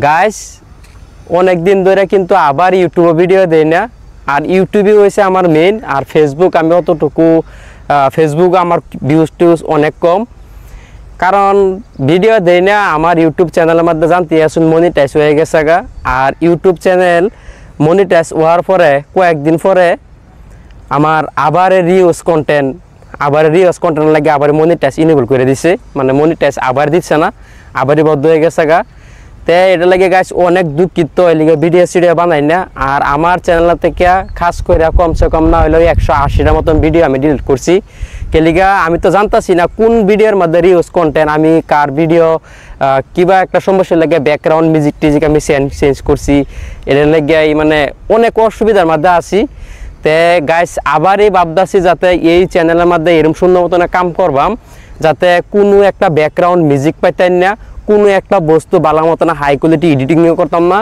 Guys অনেক দিন ধরে কিন্তু আবার ইউটিউবে ভিডিও দেই না, আর ইউটিউবে হয়েছে আমার মেইন, আর ফেসবুক আমি অতটুকু ফেসবুক আমার ভিউজ টিউজ অনেক কম, কারণ ভিডিও দেই না। আমার ইউটিউব চ্যানেলের মধ্যে জানতে আসুন মনিটাইজ হয়ে গেছে গা, আর ইউটিউব চ্যানেল মনিটাইজ হওয়ার পরে কয়েকদিন পরে আমার আবার রিউজ কন্টেন্ট লাগে আবার মনিটাইজ ইনেবল করে দিছে, মানে মনিটাইজ আবার দিচ্ছে না, আবারই বদ্ধ হয়ে গেছে গা। তে এটা লাগে গাছ অনেক দুঃখিত, এলিগে ভিডিও সিডিও বানাই না। আর আমার চ্যানেল থেকে খাস করে কমসে কম না হলেও 180টার মতন ভিডিও আমি ডিলিট করছি। কেলিগা আমি তো জানতাছি না কোন ভিডিওর মধ্যে রিউজ কন্টেন্ট, আমি কার ভিডিও কিবা একটা সমস্যা লাগে ব্যাকগ্রাউন্ড মিউজিক টিজিক আমি চেঞ্জ করছি, এটার লাগে মানে অনেক অসুবিধার মধ্যে আছি। তে গাইস আবারই ভাবতাছি যাতে এই চ্যানেলের মধ্যে এরকম সুন্দর মতন কাম করবাম, যাতে কোনো একটা ব্যাকগ্রাউন্ড মিউজিক পাইতেন না, কোনো একটা বস্তু ভালো মতন হাই কোয়ালিটি এডিটিংও করতাম না।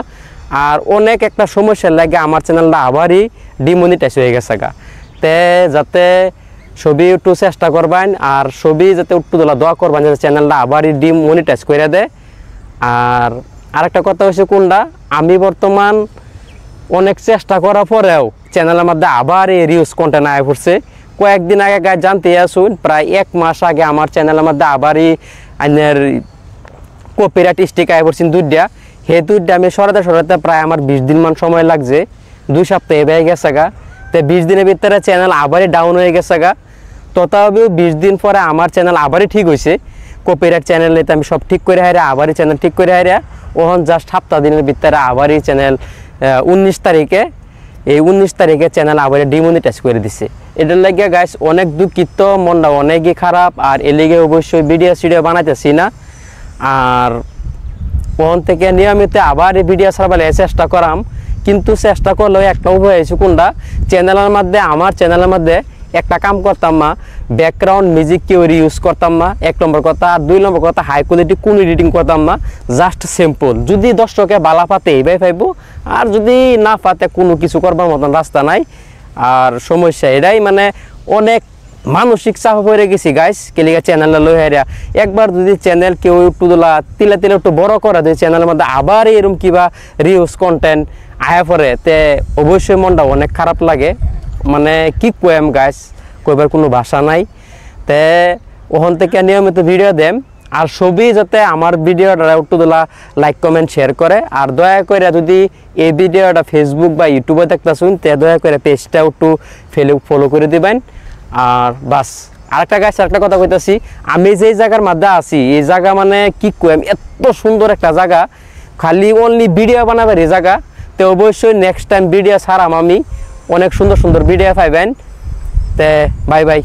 আর অনেক একটা সমস্যার লাগে আমার চ্যানেলটা আবারই ডিমনিটাইজ হয়ে গেছে গা। তে যাতে সবই একটু চেষ্টা করবেন, আর সবই যাতে একটু দোয়া করবেন যাতে চ্যানেলটা আবারই ডিমনিটাইজ করে দেয়। আর আরেকটা কথা হচ্ছে কোনটা, আমি বর্তমান অনেক চেষ্টা করার পরেও চ্যানেলের মধ্যে আবার এই রিউজ কন্টেন্ট আয় পড়ছে। কয়েকদিন আগে গাছ জানতে আসুন, প্রায় 1 মাস আগে আমার চ্যানেলের মধ্যে আবারই আইনের কপিরাইট স্ট্রাইক আয় পড়ছেন 2টা। হে 2টা আমি সরাতে প্রায় আমার 20 দিন মান সময় লাগছে, 2 সপ্তাহ এবার গেছে গা। তো 20 দিনের ভিতরে চ্যানেল আবারই ডাউন হয়ে গেছে গা। তথাপিও 20 দিন পরে আমার চ্যানেল আবারই ঠিক হয়েছে। কপিরাইট চ্যানেলে তো আমি সব ঠিক করে হারে আবারই চ্যানেল ঠিক করে হারে ওখান জাস্ট সপ্তাহ দিনের ভিতরে আবারই চ্যানেল 19 তারিখে চ্যানেল আবার ডিমনিটাইজ করে দিছে। এটার লাগে গাইস অনেক দুঃখিত, মনটা অনেকই খারাপ। আর এর লেগে অবশ্যই ভিডিও বানাইতেছি না, আর ওখান থেকে নিয়মিত আবার এই ভিডিও ছাড়বার চেষ্টা করাম। কিন্তু চেষ্টা করলেও একটা উপায় হয়েছে কোনটা, আমার চ্যানেলের মধ্যে একটা কাম করতাম না, ব্যাকগ্রাউন্ড মিউজিক কেউ ইউজ করতাম না 1 নম্বর কথা। আর 2 নম্বর কথা হাই কোয়ালিটি কোনো এডিটিং করতাম না, জাস্ট সিম্পল। যদি দর্শকে বালা পাতে এইভাবে পাইব, আর যদি না পাতে কোনো কিছু করবার মতন রাস্তা নাই। আর সমস্যা এটাই, মানে অনেক মানসিক চাপ হয়ে গেছি গাইস। কেলিগা চ্যানেলটা লই হারিয়া একবার যদি চ্যানেল কেউ একটু তিলে একটু বড় করা যায় চ্যানেলের মধ্যে আবার এরকম কিবা রিউজ কন্টেন্ট আয়া পরে, তে অবশ্যই মনটা অনেক খারাপ লাগে। মানে কি কইম গাইস, কইবার কোনো ভাষা নাই। তে ওখান থেকে নিয়মিত ভিডিও দেম, আর সবই যাতে আমার ভিডিওটা একটু লাইক কমেন্ট শেয়ার করে। আর দয়া করে যদি এই ভিডিওটা ফেসবুক বা ইউটিউবে দেখতেছুন, তে দয়া করে পেজটা একটু ফলো করে দিবেন। আর বাস আরেকটা গাছ আরেকটা কথা কইতাছি, আমি যেই জায়গার মধ্যে আছি এই জায়গা মানে কি কইম, এত সুন্দর একটা জায়গা, খালি অনলি ভিডিও বানাবার এই জায়গা। তো অবশ্যই নেক্সট টাইম ভিডিও ছাড়াম আমি, অনেক সুন্দর ভিডিও পাইবেন। তে বাই বাই।